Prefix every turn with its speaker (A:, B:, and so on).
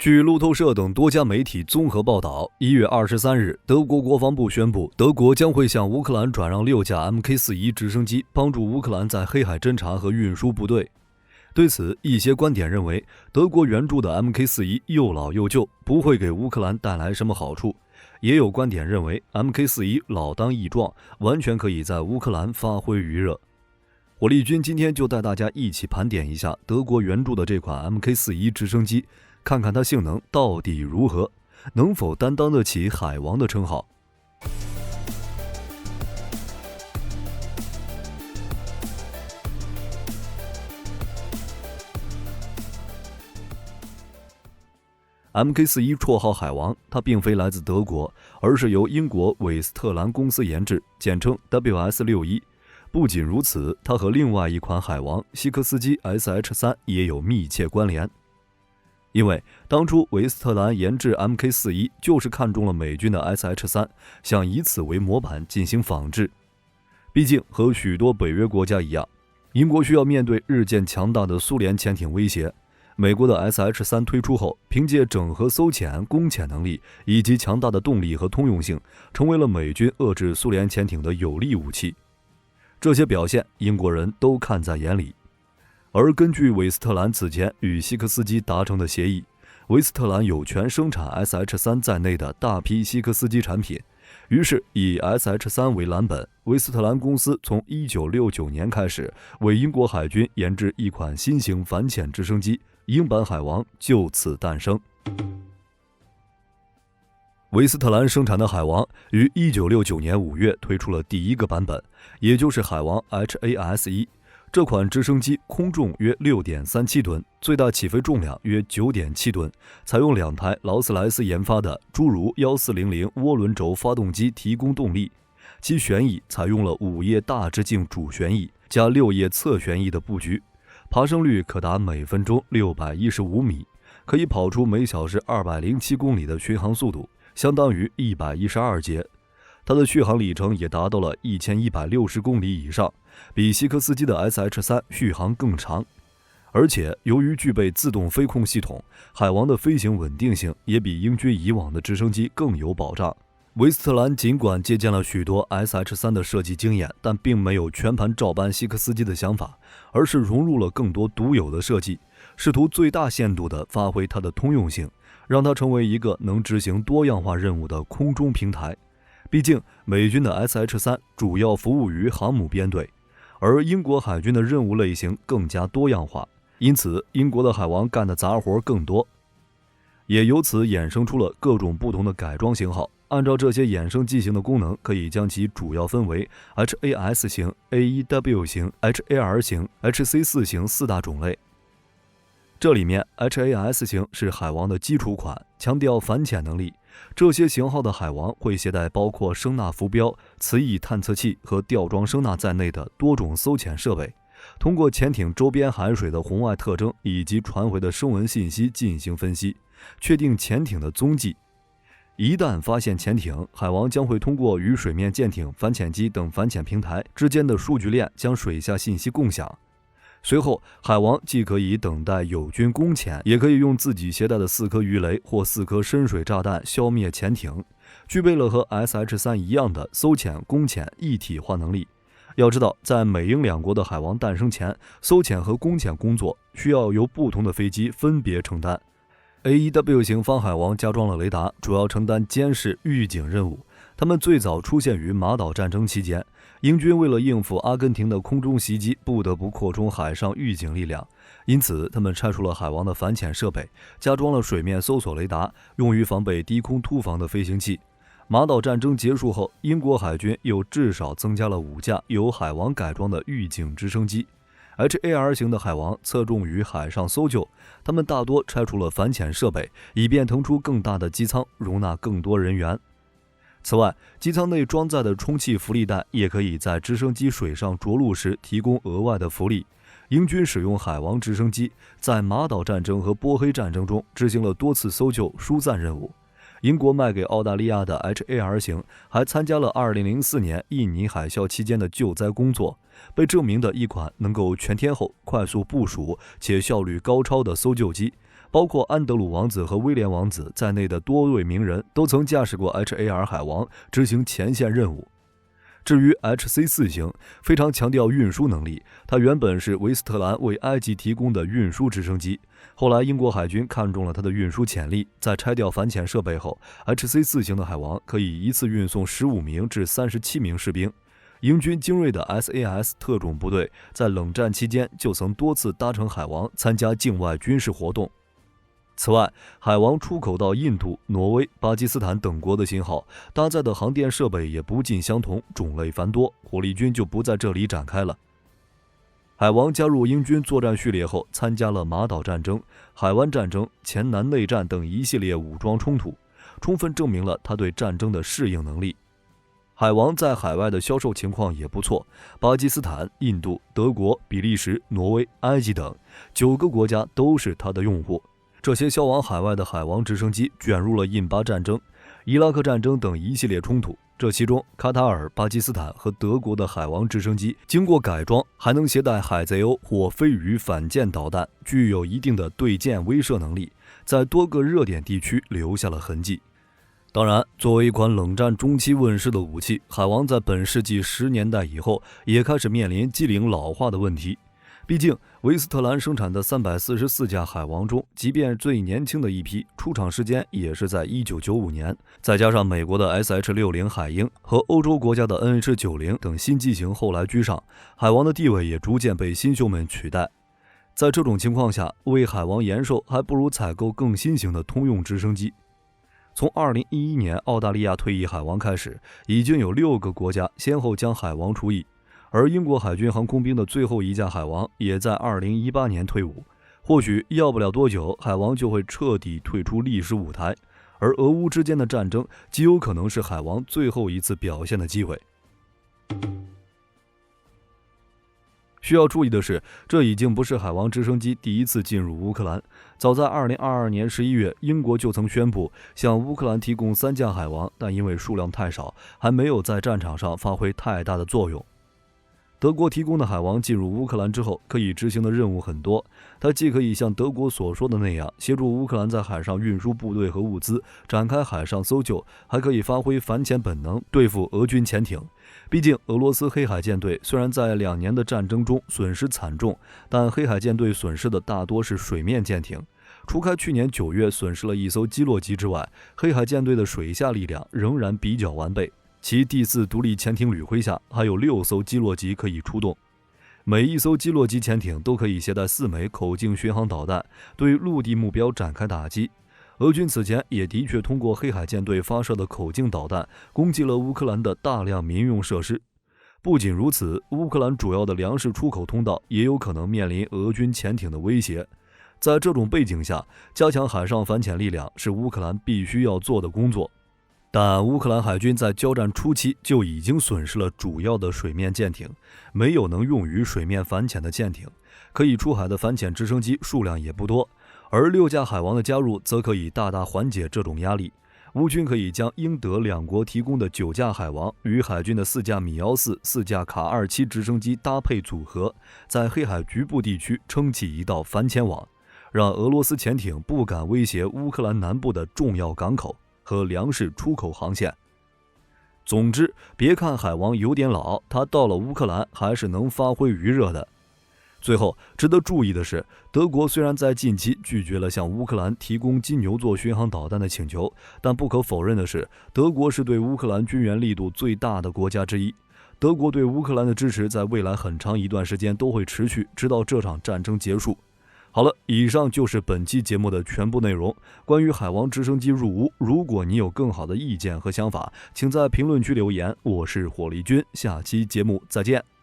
A: 据路透社等多家媒体综合报道，1月23日，德国国防部宣布，德国将会向乌克兰转让6架 Mk4-1直升机，帮助乌克兰在黑海侦察和运输部队。对此，一些观点认为，德国援助的 Mk4-1又老又旧，不会给乌克兰带来什么好处。也有观点认为 ，Mk4-1老当益壮，完全可以在乌克兰发挥余热。火力军今天就带大家一起盘点一下德国援助的这款 Mk4-1直升机，看看它性能到底如何，能否担当得起海王的称号。Mk4-1绰号海王，它并非来自德国，而是由英国韦斯特兰公司研制，简称 WS61。不仅如此，它和另外一款海王希克斯基 SH3 也有密切关联。因为当初韦斯特兰研制 Mk4-1就是看中了美军的 SH3，想以此为模板进行仿制。毕竟和许多北约国家一样，英国需要面对日渐强大的苏联潜艇威胁。美国的 SH3 推出后，凭借整合搜潜、攻潜能力以及强大的动力和通用性，成为了美军遏制苏联潜艇的有力武器。这些表现，英国人都看在眼里。而根据韦斯特兰此前与希克斯基达成的协议，韦斯特兰有权生产 SH3 在内的大批希克斯基产品。于是以 SH3 为蓝本，韦斯特兰公司从1969年开始为英国海军研制一款新型反潜直升机，英版海王就此诞生。韦斯特兰生产的海王于1969年5月推出了第一个版本，也就是海王 HAS-1。这款直升机空重约 6.37 吨，最大起飞重量约 9.7 吨，采用2台劳斯莱斯研发的诸如1400涡轮轴发动机提供动力，其旋翼采用了5叶大直径主旋翼加6叶侧旋翼的布局，爬升率可达每分钟615米，可以跑出每小时207公里的巡航速度，相当于112节。它的续航里程也达到了1160公里以上，比希克斯基的 SH3 续航更长。而且由于具备自动飞控系统，海王的飞行稳定性也比英军以往的直升机更有保障。韦斯特兰尽管借鉴了许多 SH3 的设计经验，但并没有全盘照搬希克斯基的想法，而是融入了更多独有的设计，试图最大限度地发挥它的通用性，让它成为一个能执行多样化任务的空中平台。毕竟美军的 SH3 主要服务于航母编队，而英国海军的任务类型更加多样化，因此英国的海王干的杂活更多，也由此衍生出了各种不同的改装型号。按照这些衍生机型的功能，可以将其主要分为 HAS 型、AEW 型、HAR 型、HC4 型4大种类。这里面 HAS 型是海王的基础款，强调反潜能力。这些型号的海王会携带包括声纳浮标、磁翼探测器和吊装声纳在内的多种搜潜设备，通过潜艇周边海水的红外特征以及传回的声纹信息进行分析，确定潜艇的踪迹。一旦发现潜艇，海王将会通过与水面舰艇、反潜机等反潜平台之间的数据链将水下信息共享。随后，海王既可以等待友军攻潜，也可以用自己携带的4颗鱼雷或4颗深水炸弹消灭潜艇，具备了和 SH3 一样的搜潜、攻潜一体化能力。要知道，在美英两国的海王诞生前，搜潜和攻潜工作需要由不同的飞机分别承担。AEW 型方海王加装了雷达，主要承担监视、预警任务。它们最早出现于马岛战争期间，英军为了应付阿根廷的空中袭击，不得不扩充海上预警力量，因此他们拆除了海王的反潜设备，加装了水面搜索雷达，用于防备低空突防的飞行器。马岛战争结束后，英国海军又至少增加了5架由海王改装的预警直升机。HAR 型的海王侧重于海上搜救，它们大多拆除了反潜设备，以便腾出更大的机舱，容纳更多人员。此外，机舱内装载的充气浮力带也可以在直升机水上着陆时提供额外的浮力。英军使用海王直升机在马岛战争和波黑战争中执行了多次搜救疏散任务。英国卖给澳大利亚的 HAR 型还参加了2004年印尼海啸期间的救灾工作，被证明的一款能够全天候快速部署且效率高超的搜救机，包括安德鲁王子和威廉王子在内的多位名人都曾驾驶过 HAR 海王执行前线任务。至于 HC-4 型，非常强调运输能力，它原本是维斯特兰为埃及提供的运输直升机，后来英国海军看中了它的运输潜力，在拆掉反潜设备后， HC-4 型的海王可以一次运送15名至37名士兵。英军精锐的 SAS 特种部队在冷战期间就曾多次搭乘海王参加境外军事活动。此外，海王出口到印度、挪威、巴基斯坦等国的型号搭载的航电设备也不尽相同，种类繁多，火力军就不在这里展开了。海王加入英军作战序列后，参加了马岛战争、海湾战争、黔南内战等一系列武装冲突，充分证明了他对战争的适应能力。海王在海外的销售情况也不错，巴基斯坦、印度、德国、比利时、挪威、埃及等9个国家都是他的用户。这些销往海外的海王直升机卷入了印巴战争、伊拉克战争等一系列冲突，这其中卡塔尔、巴基斯坦和德国的海王直升机经过改装，还能携带海贼鸥或飞鱼反舰导弹，具有一定的对舰威慑能力，在多个热点地区留下了痕迹。当然，作为一款冷战中期问世的武器，海王在本世纪10年代以后也开始面临机龄老化的问题。毕竟，维斯特兰生产的344架海王中，即便最年轻的一批，出厂时间也是在1995年，再加上美国的 SH-60 海鹰和欧洲国家的 NH-90 等新机型后来居上，海王的地位也逐渐被新秀们取代。在这种情况下，为海王延寿，还不如采购更新型的通用直升机。从2011年澳大利亚退役海王开始，已经有6个国家先后将海王除役。而英国海军航空兵的最后一架海王也在2018年退伍，或许要不了多久，海王就会彻底退出历史舞台，而俄乌之间的战争极有可能是海王最后一次表现的机会。需要注意的是，这已经不是海王直升机第一次进入乌克兰。早在2022年11月，英国就曾宣布向乌克兰提供3架海王，但因为数量太少，还没有在战场上发挥太大的作用。德国提供的海王进入乌克兰之后，可以执行的任务很多。它既可以像德国所说的那样，协助乌克兰在海上运输部队和物资，展开海上搜救，还可以发挥反潜本能，对付俄军潜艇。毕竟，俄罗斯黑海舰队虽然在2年的战争中损失惨重，但黑海舰队损失的大多是水面舰艇。除开去年9月损失了1艘基洛级之外，黑海舰队的水下力量仍然比较完备。其第4独立潜艇旅麾下还有6艘基洛级可以出动，每一艘基洛级潜艇都可以携带4枚口径巡航导弹，对陆地目标展开打击。俄军此前也的确通过黑海舰队发射的口径导弹攻击了乌克兰的大量民用设施。不仅如此，乌克兰主要的粮食出口通道也有可能面临俄军潜艇的威胁。在这种背景下，加强海上反潜力量是乌克兰必须要做的工作。但乌克兰海军在交战初期就已经损失了主要的水面舰艇，没有能用于水面反潜的舰艇，可以出海的反潜直升机数量也不多，而6架海王的加入则可以大大缓解这种压力。乌军可以将英德2国提供的9架海王与海军的4架米1-4、4架卡27直升机搭配组合，在黑海局部地区撑起一道反潜网，让俄罗斯潜艇不敢威胁乌克兰南部的重要港口和粮食出口航线。总之，别看海王有点老，它到了乌克兰还是能发挥余热的。最后，值得注意的是，德国虽然在近期拒绝了向乌克兰提供金牛座巡航导弹的请求，但不可否认的是，德国是对乌克兰军援力度最大的国家之一。德国对乌克兰的支持在未来很长一段时间都会持续，直到这场战争结束。好了，以上就是本期节目的全部内容。关于海王直升机入乌，如果你有更好的意见和想法，请在评论区留言。我是火力军，下期节目再见。